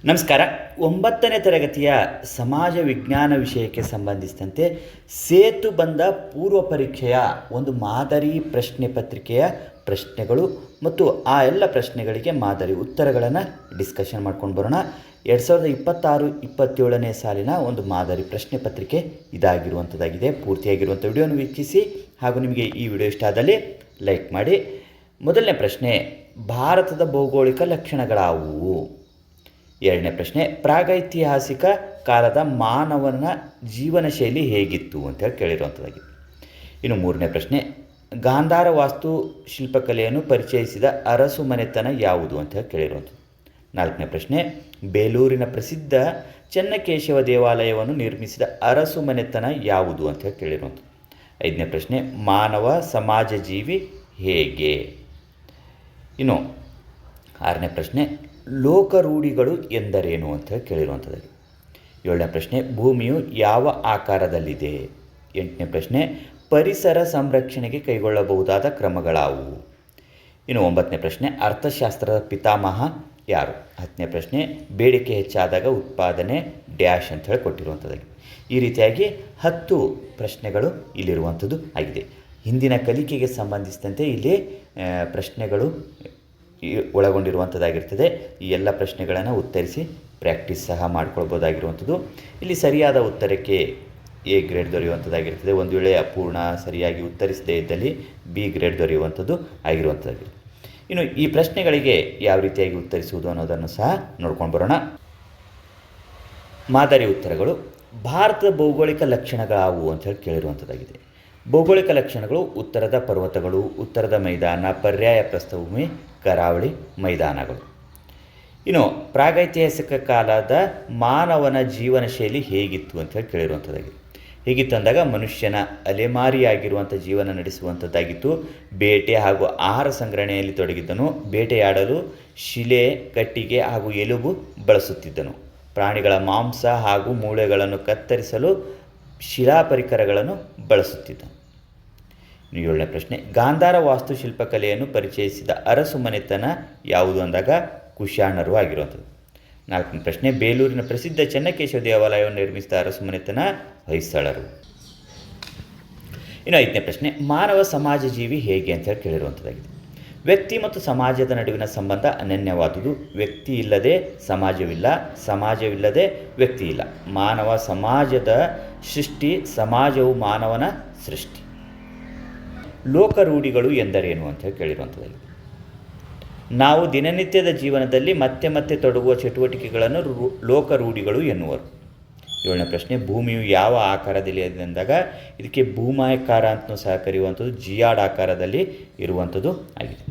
ನಮಸ್ಕಾರ. 9ನೇ ತರಗತಿಯ ಸಮಾಜ ವಿಜ್ಞಾನ ವಿಷಯಕ್ಕೆ ಸಂಬಂಧಿಸಿದಂತೆ ಸೇತುಬಂಧ ಪೂರ್ವ ಪರೀಕ್ಷೆಯ ಒಂದು ಮಾದರಿ ಪ್ರಶ್ನೆ ಪತ್ರಿಕೆಯ ಪ್ರಶ್ನೆಗಳು ಮತ್ತು ಆ ಎಲ್ಲ ಪ್ರಶ್ನೆಗಳಿಗೆ ಮಾದರಿ ಉತ್ತರಗಳನ್ನು ಡಿಸ್ಕಷನ್ ಮಾಡ್ಕೊಂಡು ಬರೋಣ. 2026-27ನೇ ಸಾಲಿನ ಒಂದು ಮಾದರಿ ಪ್ರಶ್ನೆ ಪತ್ರಿಕೆ ಇದಾಗಿರುವಂಥದ್ದಾಗಿದೆ. ಪೂರ್ತಿಯಾಗಿರುವಂಥ ವಿಡಿಯೋನ ವೀಕ್ಷಿಸಿ ಹಾಗೂ ನಿಮಗೆ ಈ ವಿಡಿಯೋ ಇಷ್ಟ ಆದಲ್ಲಿ ಲೈಕ್ ಮಾಡಿ. ಮೊದಲನೇ ಪ್ರಶ್ನೆ, ಭಾರತದ ಭೌಗೋಳಿಕ ಲಕ್ಷಣಗಳಾವುವು? ಎರಡನೇ ಪ್ರಶ್ನೆ, ಪ್ರಾಗೈತಿಹಾಸಿಕ ಕಾಲದ ಮಾನವನ ಜೀವನ ಶೈಲಿ ಹೇಗಿತ್ತು ಅಂತೇಳಿ ಕೇಳಿರುವಂಥದ್ದಾಗಿದೆ. ಇನ್ನು ಮೂರನೇ ಪ್ರಶ್ನೆ, ಗಾಂಧಾರ ವಾಸ್ತು ಶಿಲ್ಪಕಲೆಯನ್ನು ಪರಿಚಯಿಸಿದ ಅರಸು ಮನೆತನ ಯಾವುದು ಅಂತ ಹೇಳಿ ಕೇಳಿರುವಂಥದ್ದು. ನಾಲ್ಕನೇ ಪ್ರಶ್ನೆ, ಬೇಲೂರಿನ ಪ್ರಸಿದ್ಧ ಚೆನ್ನಕೇಶವ ದೇವಾಲಯವನ್ನು ನಿರ್ಮಿಸಿದ ಅರಸು ಮನೆತನ ಯಾವುದು ಅಂತ ಹೇಳಿ ಕೇಳಿರುವಂಥದ್ದು. ಐದನೇ ಪ್ರಶ್ನೆ, ಮಾನವ ಸಮಾಜ ಜೀವಿ ಹೇಗೆ? ಇನ್ನು ಆರನೇ ಪ್ರಶ್ನೆ, ಲೋಕರೂಢಿಗಳು ಎಂದರೇನು ಅಂತ ಹೇಳಿ ಕೇಳಿರುವಂಥದ್ದು. ಏಳನೇ ಪ್ರಶ್ನೆ, ಭೂಮಿಯು ಯಾವ ಆಕಾರದಲ್ಲಿದೆ? ಎಂಟನೇ ಪ್ರಶ್ನೆ, ಪರಿಸರ ಸಂರಕ್ಷಣೆಗೆ ಕೈಗೊಳ್ಳಬಹುದಾದ ಕ್ರಮಗಳಾವುವು? ಇನ್ನು ಒಂಬತ್ತನೇ ಪ್ರಶ್ನೆ, ಅರ್ಥಶಾಸ್ತ್ರದ ಪಿತಾಮಹ ಯಾರು? ಹತ್ತನೇ ಪ್ರಶ್ನೆ, ಬೇಡಿಕೆ ಹೆಚ್ಚಾದಾಗ ಉತ್ಪಾದನೆ ಡ್ಯಾಶ್ ಅಂತ ಹೇಳಿ ಕೊಟ್ಟಿರುವಂಥದ್ದಾಗಿದೆ. ಈ ರೀತಿಯಾಗಿ 10 ಪ್ರಶ್ನೆಗಳು ಇಲ್ಲಿರುವಂಥದ್ದು ಆಗಿದೆ. ಹಿಂದಿನ ಕಲಿಕೆಗೆ ಸಂಬಂಧಿಸಿದಂತೆ ಇಲ್ಲಿ ಪ್ರಶ್ನೆಗಳು ಒಳಗೊಂಡಿರುವಂಥದ್ದಾಗಿರ್ತದೆ. ಈ ಎಲ್ಲ ಪ್ರಶ್ನೆಗಳನ್ನು ಉತ್ತರಿಸಿ ಪ್ರಾಕ್ಟೀಸ್ ಸಹ ಮಾಡ್ಕೊಳ್ಬೋದಾಗಿರುವಂಥದ್ದು. ಇಲ್ಲಿ ಸರಿಯಾದ ಉತ್ತರಕ್ಕೆ ಎ ಗ್ರೇಡ್ ದೊರೆಯುವಂಥದ್ದಾಗಿರ್ತದೆ. ಒಂದು ವೇಳೆ ಅಪೂರ್ಣ ಸರಿಯಾಗಿ ಉತ್ತರಿಸದೇ ಇದ್ದಲ್ಲಿ ಬಿ ಗ್ರೇಡ್ ದೊರೆಯುವಂಥದ್ದು ಆಗಿರುವಂಥದ್ದಾಗಿದೆ. ಇನ್ನು ಈ ಪ್ರಶ್ನೆಗಳಿಗೆ ಯಾವ ರೀತಿಯಾಗಿ ಉತ್ತರಿಸುವುದು ಅನ್ನೋದನ್ನು ಸಹ ನೋಡ್ಕೊಂಡು ಬರೋಣ. ಮಾದರಿ ಉತ್ತರಗಳು. ಭಾರತದ ಭೌಗೋಳಿಕ ಲಕ್ಷಣಗಳಾವುವು ಅಂತ ಹೇಳಿ ಕೇಳಿರುವಂಥದ್ದಾಗಿದೆ. ಭೌಗೋಳಿಕ ಲಕ್ಷಣಗಳು ಉತ್ತರದ ಪರ್ವತಗಳು, ಉತ್ತರದ ಮೈದಾನ, ಪರ್ಯಾಯ ಪ್ರಸ್ಥಭೂಮಿ, ಕರಾವಳಿ ಮೈದಾನಗಳು. ಇನ್ನು ಪ್ರಾಗೈತಿಹಾಸಿಕ ಕಾಲದ ಮಾನವನ ಜೀವನ ಶೈಲಿ ಹೇಗಿತ್ತು ಅಂತ ಹೇಳಿ ಕೇಳಿರುವಂಥದ್ದಾಗಿದೆ. ಹೇಗಿತ್ತು ಅಂದಾಗ ಮನುಷ್ಯನ ಅಲೆಮಾರಿಯಾಗಿರುವಂಥ ಜೀವನ ನಡೆಸುವಂಥದ್ದಾಗಿತ್ತು. ಬೇಟೆ ಹಾಗೂ ಆಹಾರ ಸಂಗ್ರಹಣೆಯಲ್ಲಿ ತೊಡಗಿದ್ದನು. ಬೇಟೆಯಾಡಲು ಶಿಲೆ, ಕಟ್ಟಿಗೆ ಹಾಗೂ ಎಲುಬು ಬಳಸುತ್ತಿದ್ದನು. ಪ್ರಾಣಿಗಳ ಮಾಂಸ ಹಾಗೂ ಮೂಳೆಗಳನ್ನು ಕತ್ತರಿಸಲು ಶಿಲಾ ಪರಿಕರಗಳನ್ನು ಬಳಸುತ್ತಿದ್ದನು. ಇನ್ನು ಏಳನೇ ಪ್ರಶ್ನೆ, ಗಾಂಧಾರ ವಾಸ್ತುಶಿಲ್ಪಕಲೆಯನ್ನು ಪರಿಚಯಿಸಿದ ಅರಸು ಮನೆತನ ಯಾವುದು ಅಂದಾಗ ಕುಶಾಣರು ಆಗಿರುವಂಥದ್ದು. ನಾಲ್ಕನೇ ಪ್ರಶ್ನೆ, ಬೇಲೂರಿನ ಪ್ರಸಿದ್ಧ ಚೆನ್ನಕೇಶವ ದೇವಾಲಯವನ್ನು ನಿರ್ಮಿಸಿದ ಅರಸು ಮನೆತನ ಹೊಯ್ಸಳರು. ಇನ್ನು ಐದನೇ ಪ್ರಶ್ನೆ, ಮಾನವ ಸಮಾಜ ಜೀವಿ ಹೇಗೆ ಅಂತ ಹೇಳಿ ಕೇಳಿರುವಂಥದ್ದಾಗಿದೆ. ವ್ಯಕ್ತಿ ಮತ್ತು ಸಮಾಜದ ನಡುವಿನ ಸಂಬಂಧ ಅನನ್ಯವಾದುದು. ವ್ಯಕ್ತಿ ಇಲ್ಲದೆ ಸಮಾಜವಿಲ್ಲ, ಸಮಾಜವಿಲ್ಲದೆ ವ್ಯಕ್ತಿ ಇಲ್ಲ. ಮಾನವ ಸಮಾಜದ ಸೃಷ್ಟಿ, ಸಮಾಜವು ಮಾನವನ ಸೃಷ್ಟಿ. ಲೋಕರೂಢಿಗಳು ಎಂದರೇನು ಅಂತ ಹೇಳಿ ಕೇಳಿರುವಂಥದ್ದಾಗಿದೆ. ನಾವು ದಿನನಿತ್ಯದ ಜೀವನದಲ್ಲಿ ಮತ್ತೆ ಮತ್ತೆ ತೊಡಗುವ ಚಟುವಟಿಕೆಗಳನ್ನು ಲೋಕರೂಢಿಗಳು ಎನ್ನುವರು. ಏಳನೇ ಪ್ರಶ್ನೆ, ಭೂಮಿಯು ಯಾವ ಆಕಾರದಲ್ಲಿ ಇದೆ ಅಂದಾಗ ಇದಕ್ಕೆ ಭೂಮಾಯಕಾರ ಅಂತಲೂ ಸಹ ಕರೆಯುವಂಥದ್ದು, ಜಿಯಾಡ್ ಆಕಾರದಲ್ಲಿ ಇರುವಂಥದ್ದು ಆಗಿದೆ.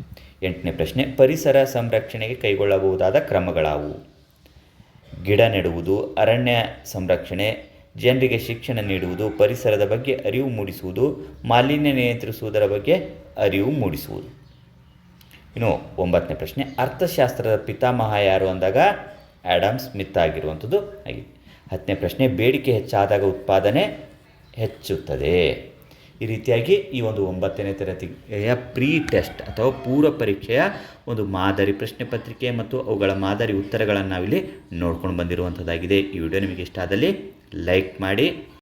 ಎಂಟನೇ ಪ್ರಶ್ನೆ, ಪರಿಸರ ಸಂರಕ್ಷಣೆಗೆ ಕೈಗೊಳ್ಳಬಹುದಾದ ಕ್ರಮಗಳಾವುವು? ಗಿಡ ನೆಡುವುದು, ಅರಣ್ಯ ಸಂರಕ್ಷಣೆ, ಜನರಿಗೆ ಶಿಕ್ಷಣ ನೀಡುವುದು, ಪರಿಸರದ ಬಗ್ಗೆ ಅರಿವು ಮೂಡಿಸುವುದು, ಮಾಲಿನ್ಯ ನಿಯಂತ್ರಿಸುವುದರ ಬಗ್ಗೆ ಅರಿವು ಮೂಡಿಸುವುದು. ಇನ್ನು ಒಂಬತ್ತನೇ ಪ್ರಶ್ನೆ, ಅರ್ಥಶಾಸ್ತ್ರದ ಪಿತಾಮಹ ಯಾರು ಅಂದಾಗ ಆ್ಯಡಮ್ ಸ್ಮಿತ್ ಆಗಿರುವಂಥದ್ದು ಆಗಿದೆ. ಹತ್ತನೇ ಪ್ರಶ್ನೆ, ಬೇಡಿಕೆ ಹೆಚ್ಚಾದಾಗ ಉತ್ಪಾದನೆ ಹೆಚ್ಚುತ್ತದೆ. ಈ ರೀತಿಯಾಗಿ ಈ ಒಂದು 9ನೇ ತರಗತಿಯ ಪ್ರೀ ಟೆಸ್ಟ್ ಅಥವಾ ಪೂರ್ವ ಪರೀಕ್ಷೆಯ ಒಂದು ಮಾದರಿ ಪ್ರಶ್ನೆ ಪತ್ರಿಕೆ ಮತ್ತು ಅವುಗಳ ಮಾದರಿ ಉತ್ತರಗಳನ್ನು ನಾವಿಲ್ಲಿ ನೋಡ್ಕೊಂಡು ಬಂದಿರುವಂಥದ್ದಾಗಿದೆ. ಈ ವಿಡಿಯೋ ನಿಮಗೆ ಇಷ್ಟ ಆದಲ್ಲಿ ಲೈಕ್ ಮಾಡಿ.